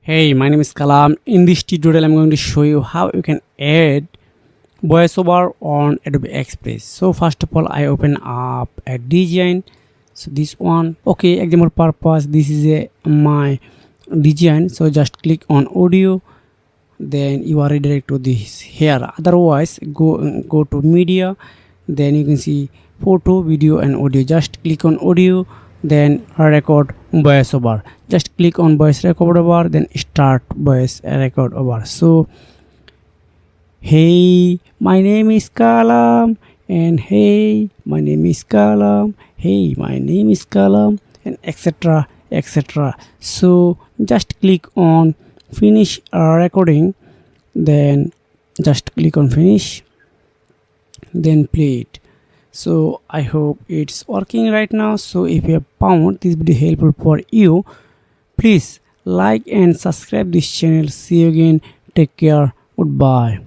Hey, my name is Kalam. In this tutorial, I'm going to show you how you can add voiceover on Adobe Express. So first of all, I open up a design. So this one, okay, example purpose. This is my design. So just click on audio. Then you are redirected to this here. Otherwise, go to media. Then you can see photo, video, and audio. Just click on audio. Then record voiceover. Just click on voice record over, then start voice record over. So hey, my name is Kalam, and hey, my name is Kalam, hey, my name is Kalam, and etc, etc. So just click on finish recording, then just click on finish, then play it. So I hope it's working right now. So if you have found this video helpful for you, please like and subscribe this channel. See you again. Take care. Goodbye.